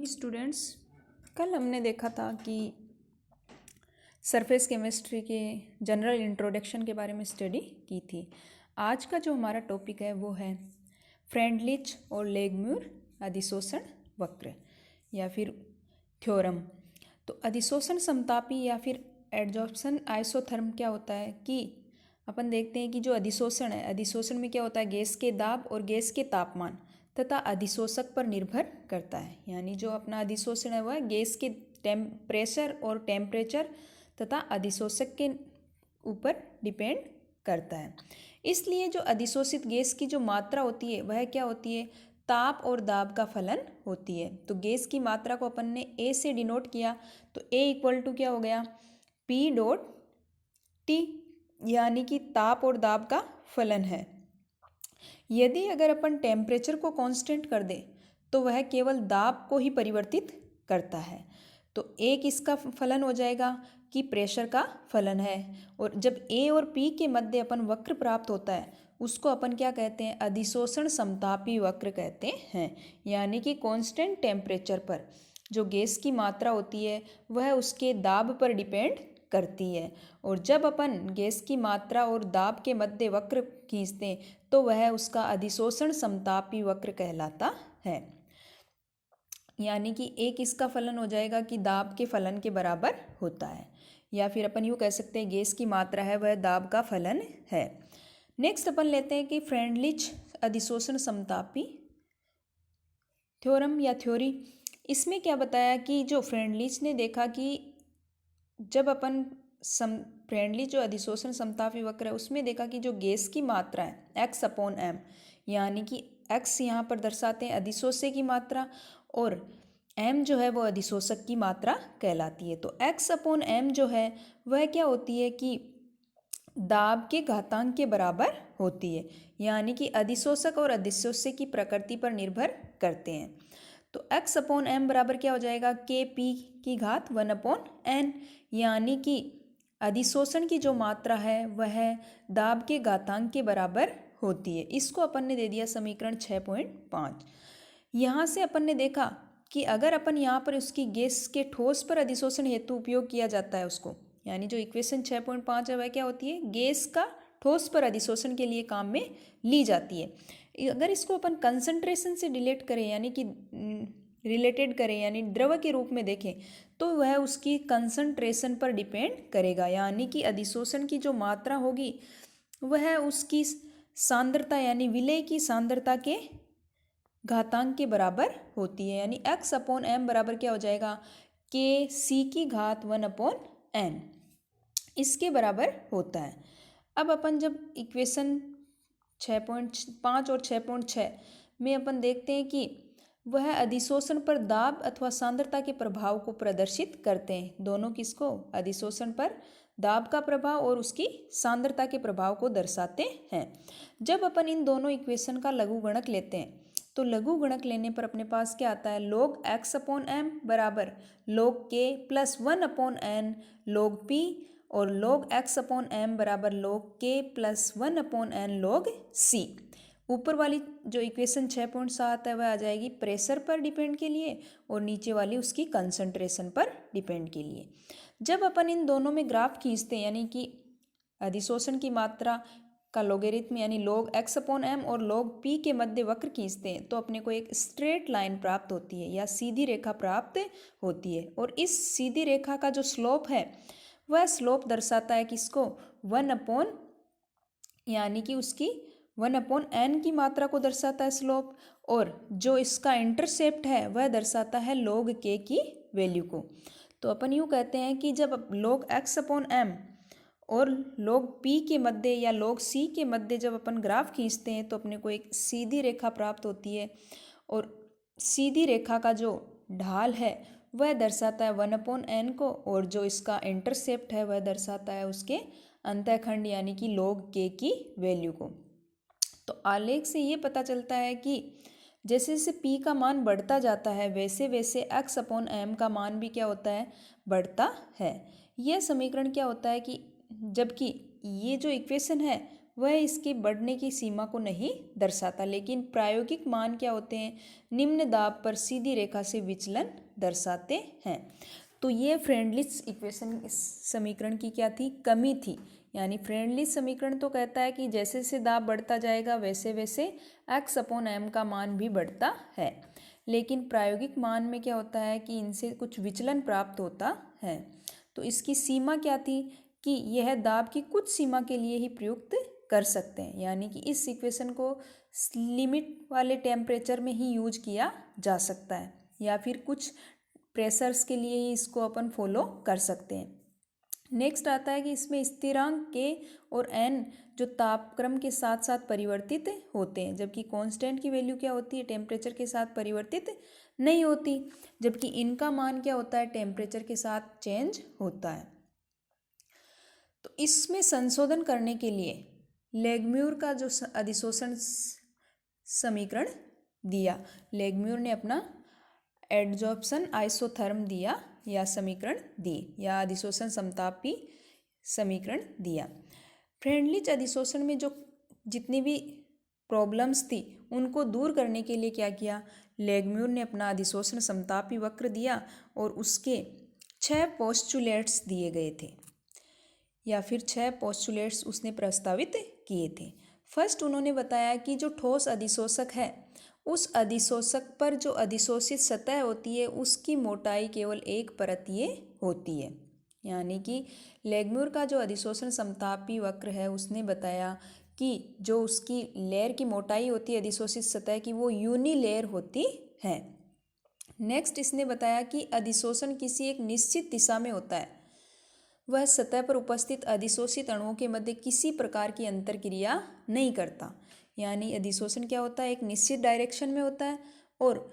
Students, कल हमने देखा था कि सरफेस केमिस्ट्री के जनरल इंट्रोडक्शन के बारे में स्टडी की थी। आज का जो हमारा टॉपिक है वो है फ्रेंडलिच और लेगम्यूर अधिशोषण वक्र या फिर थ्योरम। तो अधिशोषण समतापी या फिर एडजॉर्प्शन आइसोथर्म क्या होता है कि अपन देखते हैं कि जो अधिशोषण है, अधिशोषण में क्या होता है, गैस के दाब और गैस के तापमान तथा अधिशोषक पर निर्भर करता है। यानी जो अपना अधिशोषण है वह गैस के प्रेशर और टेम्परेचर तथा अधिशोषक के ऊपर डिपेंड करता है। इसलिए जो अधिशोषित गैस की जो मात्रा होती है वह क्या होती है, ताप और दाब का फलन होती है। तो गैस की मात्रा को अपन ने ए से डिनोट किया, तो ए इक्वल टू क्या हो गया, पी डॉट टी, यानी कि ताप और दाब का फलन है। यदि अगर अपन टेम्परेचर को कांस्टेंट कर दें तो वह केवल दाब को ही परिवर्तित करता है। तो एक इसका फलन हो जाएगा कि प्रेशर का फलन है। और जब ए और पी के मध्य अपन वक्र प्राप्त होता है उसको अपन क्या कहते हैं, अधिशोषण समतापी वक्र कहते हैं। यानी कि कांस्टेंट टेम्परेचर पर जो गैस की मात्रा होती है वह उसके दाब पर डिपेंड करती है। और जब अपन गैस की मात्रा और दाब के मध्य वक्र खींचते हैं तो वह उसका अधिशोषण समतापी वक्र कहलाता है। यानी कि एक इसका फलन हो जाएगा कि दाब के फलन के बराबर होता है, या फिर अपन यूँ कह सकते हैं गैस की मात्रा है वह दाब का फलन है। नेक्स्ट अपन लेते हैं कि फ्रेंडलिच अधिशोषण समतापी थ्योरम या थ्योरी। इसमें क्या बताया कि जो फ्रेंडलिच ने देखा कि जब अपन फ्रेंडली जो अधिशोषण समतापी वक्र है उसमें देखा कि जो गैस की मात्रा है एक्स अपॉन एम, यानी कि एक्स यहाँ पर दर्शाते हैं अधिशोष्य की मात्रा और एम जो है वो अधिशोषक की मात्रा कहलाती है। तो एक्स अपॉन एम जो है वह क्या होती है कि दाब के घातांक के बराबर होती है। यानी कि अधिशोषक और अधिशोष्य की प्रकृति पर निर्भर करते हैं। तो x अपॉन एम बराबर क्या हो जाएगा, के पी की घात 1 अपॉन एन, यानी कि अधिशोषण की जो मात्रा है वह दाब के घातांक के बराबर होती है। इसको अपन ने दे दिया समीकरण 6.5। यहाँ से अपन ने देखा कि अगर अपन यहाँ पर उसकी गैस के ठोस पर अधिशोषण हेतु उपयोग किया जाता है उसको, यानी जो इक्वेशन 6.5 है वह क्या होती है, गैस का ठोस पर अधिशोषण के लिए काम में ली जाती है। अगर इसको अपन कंसंट्रेशन से रिलेट करें यानी कि रिलेटेड करें यानी द्रव के रूप में देखें तो वह उसकी कंसंट्रेशन पर डिपेंड करेगा। यानी कि अधिशोषण की जो मात्रा होगी वह उसकी सांद्रता यानी विलय की सांद्रता के घातांक के बराबर होती है। यानी x अपॉन एम बराबर क्या हो जाएगा, के सी की घात 1 अपॉन एन, इसके बराबर होता है। अब अपन जब इक्वेशन 6.5 और 6.6 में अपन देखते हैं कि वह अधिशोषण पर दाब अथवा सांद्रता के प्रभाव को प्रदर्शित करते हैं। दोनों किसको, अधिशोषण पर दाब का प्रभाव और उसकी सांद्रता के प्रभाव को दर्शाते हैं। जब अपन इन दोनों इक्वेशन का लघुगणक लेते हैं तो लघुगणक लेने पर अपने पास क्या आता है, log x अपॉन एम बराबर log k plus 1 upon N log p और log x अपॉन एम बराबर log k plus 1 upon N log c। ऊपर वाली जो इक्वेशन 6.7 है वह आ जाएगी प्रेशर पर डिपेंड के लिए और नीचे वाली उसकी कंसंट्रेशन पर डिपेंड के लिए। जब अपन इन दोनों में ग्राफ खींचते हैं यानी कि अधिशोषण की मात्रा का लोगेरिथम यानी log x अपॉन एम और log p के मध्य वक्र खींचते हैं तो अपने को एक स्ट्रेट लाइन प्राप्त होती है या सीधी रेखा प्राप्त होती है। और इस सीधी रेखा का जो स्लोप है वह स्लोप दर्शाता है किसको, 1 अपॉन यानी कि उसकी 1 अपॉन एन की मात्रा को दर्शाता है स्लोप, और जो इसका इंटरसेप्ट है वह दर्शाता है log k की वैल्यू को। तो अपन यूँ कहते हैं कि जब log x अपॉन एम और log p के मध्य या log c के मध्य जब अपन ग्राफ खींचते हैं तो अपने को एक सीधी रेखा प्राप्त होती है और सीधी रेखा का जो ढाल है वह दर्शाता है 1 अपॉन एन को और जो इसका इंटरसेप्ट है वह दर्शाता है उसके अंतःखंड यानी कि log k की वैल्यू को। तो आलेख से ये पता चलता है कि जैसे जैसे p का मान बढ़ता जाता है वैसे वैसे x अपॉन एम का मान भी क्या होता है, बढ़ता है। यह समीकरण क्या होता है कि जबकि ये जो इक्वेशन है वह इसकी बढ़ने की सीमा को नहीं दर्शाता, लेकिन प्रायोगिक मान क्या होते हैं, निम्न दाब पर सीधी रेखा से विचलन दर्शाते हैं। तो ये फ्रेंडलिच इक्वेशन समीकरण की क्या थी, कमी थी। यानी फ्रेंडलिच समीकरण तो कहता है कि जैसे जैसे दाब बढ़ता जाएगा वैसे वैसे x/m का मान भी बढ़ता है, लेकिन प्रायोगिक मान में क्या होता है कि इनसे कुछ विचलन प्राप्त होता है। तो इसकी सीमा क्या थी कि यह दाब की कुछ सीमा के लिए ही प्रयुक्त कर सकते हैं, यानी कि इस इक्वेशन को लिमिट वाले टेम्परेचर में ही यूज किया जा सकता है, या फिर कुछ प्रेशर्स के लिए ही इसको अपन फॉलो कर सकते हैं। नेक्स्ट आता है कि इसमें स्थिरांक k और n जो तापक्रम के साथ साथ परिवर्तित होते हैं, जबकि कांस्टेंट की वैल्यू क्या होती है, टेम्परेचर के साथ परिवर्तित नहीं होती, जबकि इनका मान क्या होता है, टेम्परेचर के साथ चेंज होता है। तो इसमें संशोधन करने के लिए लेगम्यूर का जो अधिशोषण समीकरण दिया, लेगम्यूर ने अपना एडजॉर्प्शन आइसोथर्म दिया या समीकरण दी, या अधिशोषण समतापी समीकरण दिया। फ्रेंडलिच अधिशोषण में जो जितनी भी प्रॉब्लम्स थी उनको दूर करने के लिए क्या किया, लेगम्यूर ने अपना अधिशोषण समतापी वक्र दिया और उसके 6 पोस्टुलेट्स दिए गए थे, या फिर 6 पोस्टुलेट्स उसने प्रस्तावित किए थे। फर्स्ट उन्होंने बताया कि जो ठोस अधिशोषक है उस अधिशोषक पर जो अधिशोषित सतह होती है उसकी मोटाई केवल 1 परतीय होती है। यानी कि लेगम्यूर का जो अधिशोषण समतापी वक्र है उसने बताया कि जो उसकी लेयर की मोटाई होती है अधिशोषित सतह की वो यूनिलेयर होती है। नेक्स्ट इसने बताया कि अधिशोषण किसी एक निश्चित दिशा में होता है, वह सतह पर उपस्थित अधिशोषित अणुओं के मध्य किसी प्रकार की अंतरक्रिया नहीं करता। यानी अधिशोषण क्या होता है, एक निश्चित डायरेक्शन में होता है, और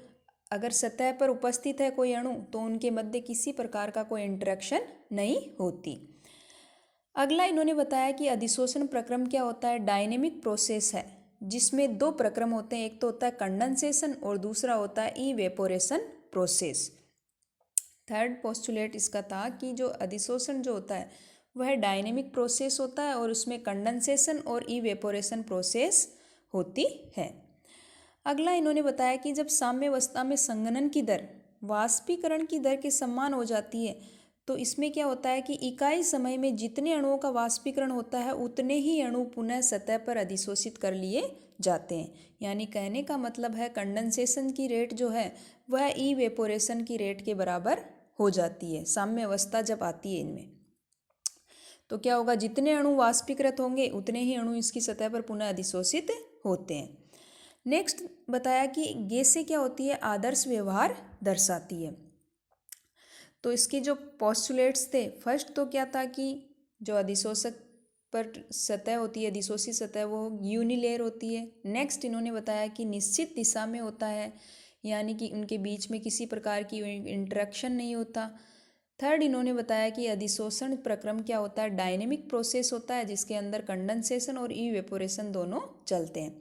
अगर सतह पर उपस्थित है कोई अणु तो उनके मध्य किसी प्रकार का कोई इंटरेक्शन नहीं होती। अगला इन्होंने बताया कि अधिशोषण प्रक्रम क्या होता है, डायनेमिक प्रोसेस है जिसमें 2 प्रक्रम होते हैं, एक तो होता है कंडेंसेशन और दूसरा होता है इवेपोरेशन प्रोसेस। थर्ड पोस्टुलेट इसका था कि जो अधिशोषण जो होता है वह डायनेमिक प्रोसेस होता है और उसमें कंडेंसेशन और इवेपोरेशन प्रोसेस होती है। अगला इन्होंने बताया कि जब साम्यावस्था में संघनन की दर वाष्पीकरण की दर के समान हो जाती है तो इसमें क्या होता है कि इकाई समय में जितने अणुओं का वाष्पीकरण होता है उतने ही अणु पुनः सतह पर अधिशोषित कर लिए जाते हैं। यानी कहने का मतलब है कंडेंसेशन की रेट जो है वह इवेपोरेशन की रेट के बराबर हो जाती है साम्य अवस्था जब आती है इनमें। तो क्या होगा, जितने अणु वाष्पीकृत होंगे उतने ही अणु इसकी सतह पर पुनः अधिशोषित होते हैं। नेक्स्ट बताया कि गैसें क्या होती है, आदर्श व्यवहार दर्शाती है। तो इसके जो पोस्टुलेट्स थे, फर्स्ट तो क्या था कि जो अधिशोषक पर सतह होती है, अधिशोषित सतह, वो यूनिलेयर होती है। नेक्स्ट इन्होंने बताया कि निश्चित दिशा में होता है, यानी कि उनके बीच में किसी प्रकार की इंटरेक्शन नहीं होता। थर्ड इन्होंने बताया कि अधिशोषण प्रक्रम क्या होता है, डायनेमिक प्रोसेस होता है जिसके अंदर कंडेंसेशन और इवेपोरेशन दोनों चलते हैं।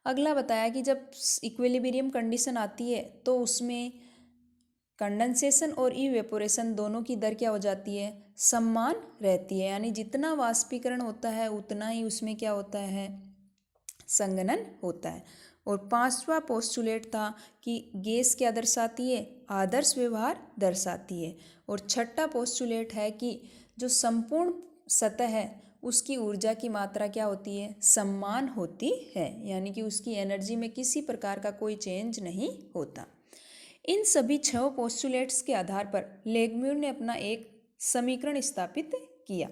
अगला बताया कि जब इक्विलिब्रियम कंडीशन आती है तो उसमें कंडेंसेशन और इवेपोरेशन दोनों की दर क्या हो जाती है, समान रहती है। यानी जितना वाष्पीकरण होता है उतना ही उसमें क्या होता है, संघनन होता है। और 5वां पोस्टुलेट था कि गैस क्या दर्शाती है, आदर्श व्यवहार दर्शाती है। और 6ठा पोस्टुलेट है कि जो संपूर्ण सतह है उसकी ऊर्जा की मात्रा क्या होती है, समान होती है, यानी कि उसकी एनर्जी में किसी प्रकार का कोई चेंज नहीं होता। इन सभी 6 पोस्टुलेट्स के आधार पर लेगम्यूर ने अपना एक समीकरण स्थापित किया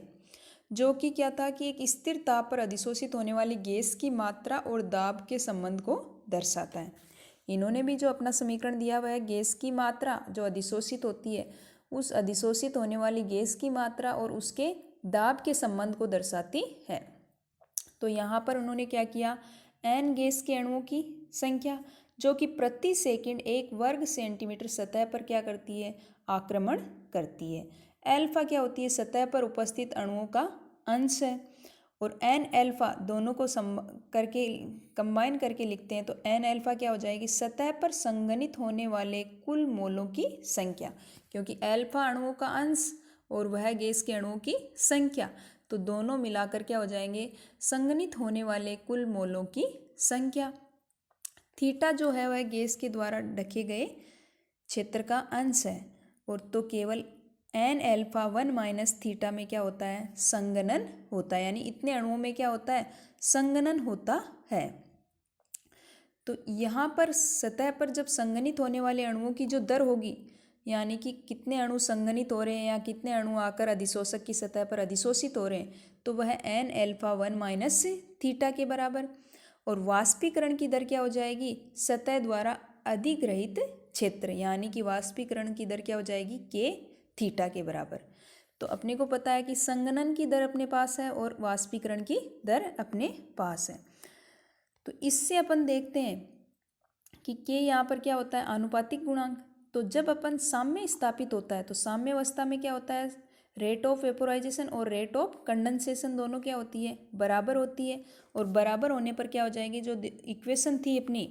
जो कि क्या था कि एक स्थिर ताप पर अधिशोषित होने वाली गैस की मात्रा और दाब के संबंध को दर्शाता है। इन्होंने भी जो अपना समीकरण दिया वह गैस की मात्रा जो अधिशोषित होती है उस अधिशोषित होने वाली गैस की मात्रा और उसके दाब के संबंध को दर्शाती है। तो यहाँ पर उन्होंने क्या किया, n गैस के अणुओं की संख्या जो कि प्रति सेकंड 1 वर्ग सेंटीमीटर सतह पर क्या करती है, आक्रमण करती है। एल्फा क्या होती है, सतह पर उपस्थित अणुओं का अंश है। और एन एल्फा दोनों को कंबाइन करके लिखते हैं तो एन एल्फा क्या हो जाएगी, सतह पर संघनित होने वाले कुल मोलों की संख्या, क्योंकि एल्फा अणुओं का अंश और वह गैस के अणुओं की संख्या। तो दोनों मिलाकर क्या हो जाएंगे, संघनित होने वाले कुल मोलों की संख्या। थीटा जो है वह गैस के द्वारा ढके गए क्षेत्र का अंश है, और तो केवल एन अल्फा 1 माइनस थीटा में क्या होता है, संघनन होता है, यानी इतने अणुओं में क्या होता है, संघनन होता है। तो यहाँ पर सतह पर जब संघनित होने वाले अणुओं की जो दर होगी, यानी कि कितने अणु संघनित हो रहे हैं या कितने अणु आकर अधिशोषक की सतह पर अधिशोषित हो रहे हैं, तो वह एन अल्फा 1 माइनस थीटा के बराबर। और वाष्पीकरण की दर क्या हो जाएगी, सतह द्वारा अधिग्रहित क्षेत्र, यानी कि वाष्पीकरण की दर क्या हो जाएगी, के थीटा के बराबर। तो अपने को पता है कि संघनन की दर अपने पास है और वाष्पीकरण की दर अपने पास है। तो इससे अपन देखते हैं कि के यहाँ पर क्या होता है, आनुपातिक गुणांक। तो जब अपन साम्य स्थापित होता है तो साम्य अवस्था में क्या होता है, रेट ऑफ वेपोराइजेशन और रेट ऑफ कंडेंसेशन दोनों क्या होती है, बराबर होती है। और बराबर होने पर क्या हो जाएगी, जो इक्वेशन थी अपनी,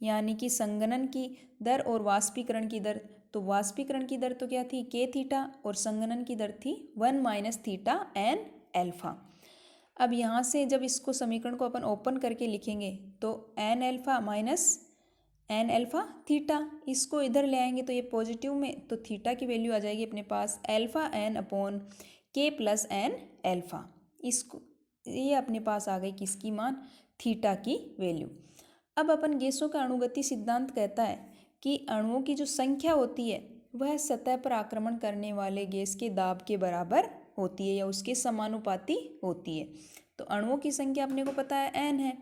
यानी कि संघनन की दर और वाष्पीकरण की दर, तो वाष्पीकरण की दर तो क्या थी, के थीटा, और संघनन की दर थी 1 माइनस थीटा एन अल्फा। अब यहाँ से जब इसको समीकरण को अपन ओपन करके लिखेंगे तो N alpha minus N alpha theta, इसको इधर ले आएंगे तो ये पॉजिटिव में, तो थीटा की वैल्यू आ जाएगी अपने पास अल्फा एन अपॉन के प्लस एन अल्फा। इसको ये अपने पास आ गई किसकी मान, थीटा की वैल्यू। अब अपन गैसों का अणुगति सिद्धांत कहता है कि अणुओं की जो संख्या होती है वह सतह पर आक्रमण करने वाले गैस के दाब के बराबर होती है या उसके समानुपाती होती है। तो अणुओं की संख्या अपने को पता है एन है,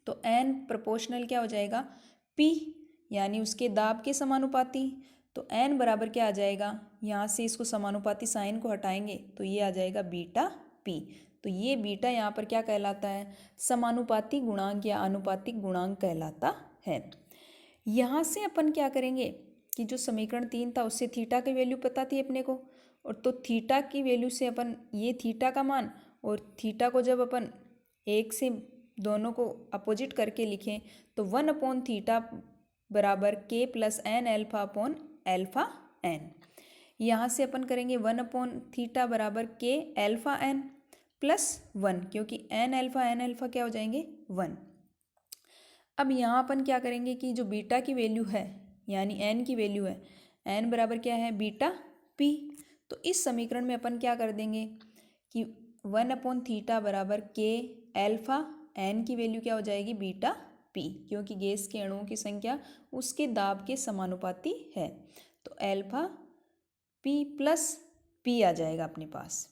तो एन प्रोपोर्शनल क्या हो जाएगा, पी, यानी उसके दाब के समानुपाती। तो एन बराबर क्या आ जाएगा, यहाँ से इसको समानुपाती साइन को हटाएंगे तो ये आ जाएगा बीटा पी। तो ये बीटा यहाँ पर क्या कहलाता है, समानुपाती गुणांक या आनुपातिक गुणांक कहलाता है। यहाँ से अपन क्या करेंगे कि जो समीकरण 3 था उससे थीटा की वैल्यू पता थी अपने को, और तो थीटा की वैल्यू से अपन ये थीटा का मान और थीटा को जब अपन एक से दोनों को अपोजिट करके लिखें तो 1 अपॉन थीटा बराबर K plus N alpha upon alpha N. यहाँ से अपन करेंगे 1 अपॉन थीटा बराबर के अल्फा एन प्लस 1, क्योंकि एन अल्फा क्या हो जाएंगे 1। अब यहाँ अपन क्या करेंगे कि जो बीटा की वैल्यू है यानी एन की वैल्यू है, एन बराबर क्या है बीटा पी। तो इस समीकरण में अपन क्या कर देंगे कि 1 अपॉन थीटा बराबर के अल्फा एन की वैल्यू क्या हो जाएगी बीटा पी, क्योंकि गैस के अणुओं की संख्या उसके दाब के समानुपाती है। तो अल्फा पी प्लस पी आ जाएगा अपने पास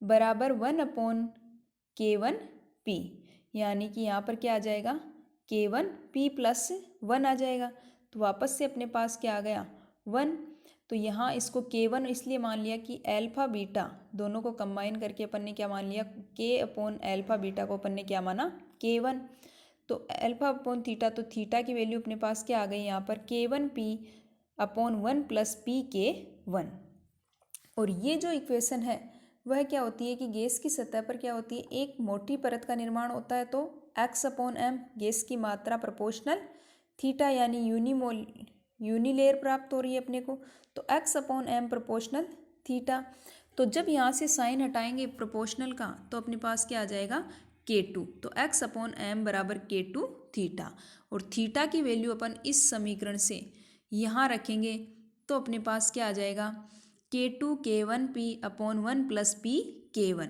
बराबर 1 अपॉन K1 पी, यानी कि यहाँ पर क्या आ जाएगा K1 पी प्लस 1 आ जाएगा। तो वापस से अपने पास क्या आ गया 1। तो यहाँ इसको K1 इसलिए मान लिया कि अल्फा बीटा दोनों को कंबाइन करके अपन ने क्या मान लिया, K अपॉन अल्फा बीटा को अपन ने क्या माना K1। तो अल्फा अपॉन थीटा, तो थीटा की वैल्यू अपने पास क्या आ गई यहाँ पर K1 P upon 1 plus P K1। और ये जो इक्वेशन है वह क्या होती है कि गैस की सतह पर क्या होती है, एक मोटी परत का निर्माण होता है, तो x अपॉन एम गैस की मात्रा प्रोपोर्शनल थीटा यानी यूनिलेयर प्राप्त हो रही है अपने को, तो x upon M proportional theta. तो जब यहाँ से साइन हटाएंगे प्रोपोर्शनल का तो अपने पास क्या आ जाएगा K2, तो x अपॉन एम बराबर K2 थीटा। और थीटा की वैल्यू अपन इस समीकरण से यहाँ रखेंगे तो अपने पास क्या आ जाएगा K2 K1 P upon 1 plus P K1।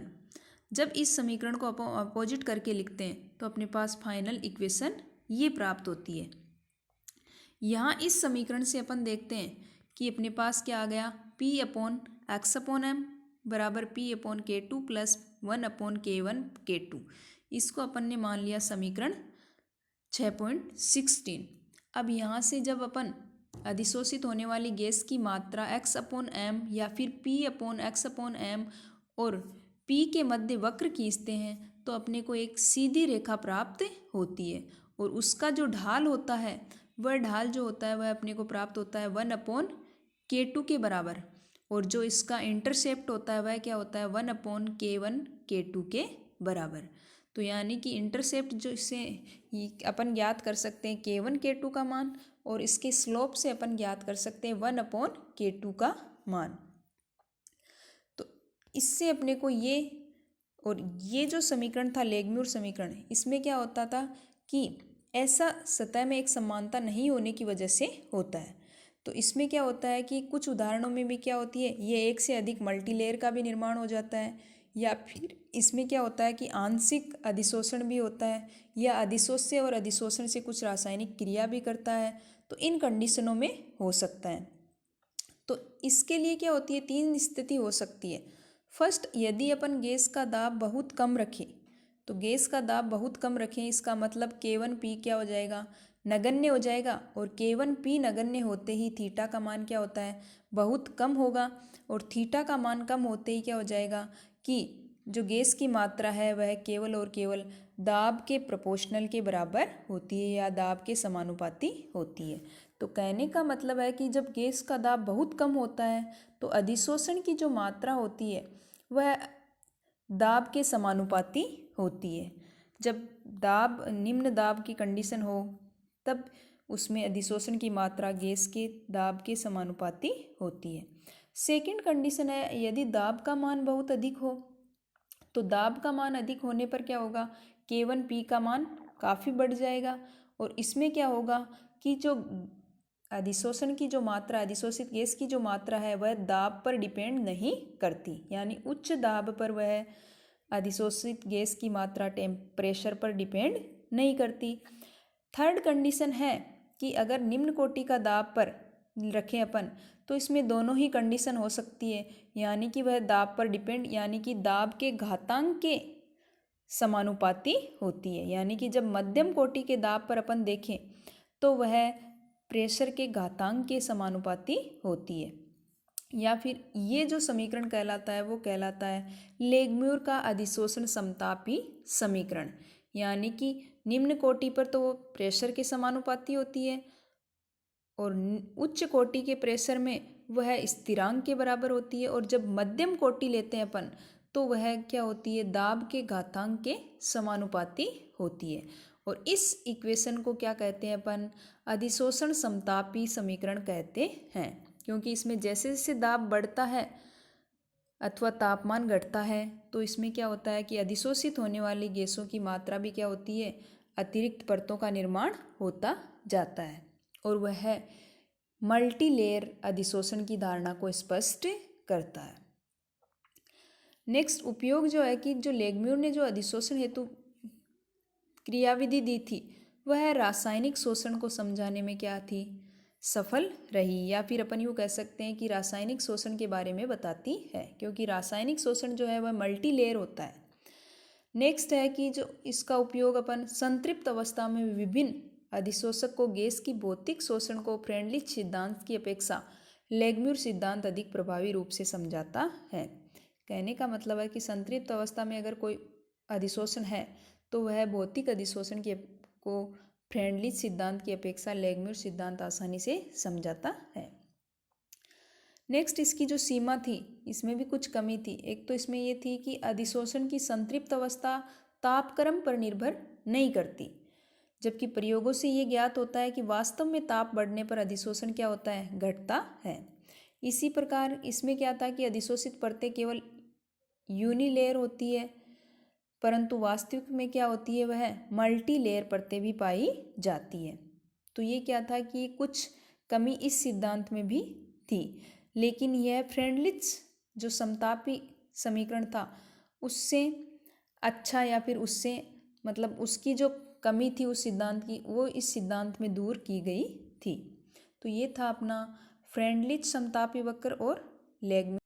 जब इस समीकरण को अपोजिट करके लिखते हैं तो अपने पास फाइनल इक्वेशन ये प्राप्त होती है। यहाँ इस समीकरण से अपन देखते हैं कि अपने पास क्या आ गया P upon X upon M बराबर P upon K2 plus 1 upon K1 K2। इसको अपन ने मान लिया समीकरण 6.16। अब यहाँ से जब अपन अधिशोषित होने वाली गैस की मात्रा x अपॉन एम या फिर p upon X upon M और p के मध्य वक्र खींचते हैं तो अपने को एक सीधी रेखा प्राप्त होती है, और उसका जो ढाल होता है वह ढाल जो होता है वह अपने को प्राप्त होता है 1 अपॉन K2 के बराबर, और जो इसका इंटरसेप्ट होता है वह क्या होता है 1 अपॉन K1 K2 के बराबर। तो यानी कि इंटरसेप्ट जो इसे अपन ज्ञात कर सकते हैं K1 K2 का मान, और इसके स्लोप से अपन ज्ञात कर सकते हैं 1 अपॉन K2 का मान। तो इससे अपने को ये, और ये जो समीकरण था लेगम्यूर समीकरण, इसमें क्या होता था कि ऐसा सतह में एक समानता नहीं होने की वजह से होता है। तो इसमें क्या होता है कि कुछ उदाहरणों में भी क्या होती है, ये एक से अधिक मल्टीलेयर का भी निर्माण हो जाता है, या फिर इसमें क्या होता है कि आंशिक अधिशोषण भी होता है, या अधिशोष्य और अधिशोषण से कुछ रासायनिक क्रिया भी करता है। तो इन कंडीशनों में हो सकता है। तो इसके लिए क्या होती है, 3 स्थिति हो सकती है। फर्स्ट, यदि अपन गैस का दाब बहुत कम रखें, तो गैस का दाब बहुत कम रखें, इसका मतलब K1P क्या हो जाएगा, नगण्य हो जाएगा। और K1P नगण्य होते ही थीटा का मान क्या होता है, बहुत कम होगा। और थीटा का मान कम होते ही क्या हो जाएगा कि जो गैस की मात्रा है वह केवल और केवल दाब के प्रोपोर्शनल के बराबर होती है, या दाब के समानुपाती होती है। तो कहने का मतलब है कि जब गैस का दाब बहुत कम होता है तो अधिशोषण की जो मात्रा होती है वह दाब के समानुपाती होती है। जब दाब निम्न दाब की कंडीशन हो तब उसमें अधिशोषण की मात्रा गैस के दाब के समानुपाती होती है। सेकंड कंडीशन है, यदि दाब का मान बहुत अधिक हो, तो दाब का मान अधिक होने पर क्या होगा, K1P का मान काफ़ी बढ़ जाएगा। और इसमें क्या होगा कि जो अधिशोषण की जो मात्रा, अधिशोषित गैस की जो मात्रा है वह दाब पर डिपेंड नहीं करती, यानी उच्च दाब पर वह अधिशोषित गैस की मात्रा टेम्परेचर पर डिपेंड नहीं करती। थर्ड कंडीशन है कि अगर निम्न कोटि का दाब पर रखें अपन, तो इसमें दोनों ही कंडीशन हो सकती है, यानी कि वह दाब पर डिपेंड, यानी कि दाब के घातांक के समानुपाती होती है। यानी कि जब मध्यम कोटि के दाब पर अपन देखें तो वह प्रेशर के घातांक के समानुपाती होती है। या फिर ये जो समीकरण कहलाता है वो कहलाता है लेगम्यूर का अधिशोषण समतापी समीकरण। यानी कि निम्न कोटि पर तो वो प्रेशर के समानुपाती होती है, और उच्च कोटि के प्रेशर में वह स्थिरांक के बराबर होती है। और जब मध्यम कोटि लेते हैं अपन तो वह क्या होती है, दाब के घातांक के समानुपाती होती है। और इस इक्वेशन को क्या कहते हैं अपन, अधिशोषण समतापी समीकरण कहते हैं। क्योंकि इसमें जैसे जैसे दाब बढ़ता है अथवा तापमान घटता है तो इसमें क्या होता है कि अधिशोषित होने वाली गैसों की मात्रा भी क्या होती है, अतिरिक्त परतों का निर्माण होता जाता है, और वह मल्टीलेयर अधिशोषण की धारणा को स्पष्ट करता है। नेक्स्ट उपयोग जो है कि जो लेगम्यूर ने जो अधिशोषण हेतु क्रियाविधि दी थी वह रासायनिक शोषण को समझाने में क्या थी, सफल रही। या फिर अपन यूँ कह सकते हैं कि रासायनिक शोषण के बारे में बताती है, क्योंकि रासायनिक शोषण जो है वह मल्टीलेयर होता है। नेक्स्ट है कि जो इसका उपयोग अपन संतृप्त अवस्था में विभिन्न अधिशोषक को गैस की भौतिक शोषण को फ्रेंडलिच सिद्धांत की अपेक्षा लेगम्यूर सिद्धांत अधिक प्रभावी रूप से समझाता है। कहने का मतलब है कि संतृप्त अवस्था में अगर कोई अधिशोषण है तो वह भौतिक अधिशोषण को फ्रेंडलिच सिद्धांत की अपेक्षा लेगम्यूर सिद्धांत आसानी से समझाता है। नेक्स्ट इसकी जो सीमा थी इसमें भी कुछ कमी थी। एक तो इसमें ये थी कि अधिशोषण की संतृप्त अवस्था तापक्रम पर निर्भर नहीं करती, जबकि प्रयोगों से ये ज्ञात होता है कि वास्तव में ताप बढ़ने पर अधिशोषण क्या होता है, घटता है। इसी प्रकार इसमें क्या था कि अधिशोषित परतें केवल यूनिलेयर होती है, परंतु वास्तविक में क्या होती है, वह मल्टीलेयर परतें भी पाई जाती है। तो ये क्या था कि कुछ कमी इस सिद्धांत में भी थी, लेकिन यह फ्रेंडलिच जो समतापी समीकरण था उससे अच्छा, या फिर उससे मतलब उसकी जो कमी थी उस सिद्धांत की, वो इस सिद्धांत में दूर की गई थी। तो ये था अपना फ्रेंडलिच समतापी वक्र और लेगम्यूर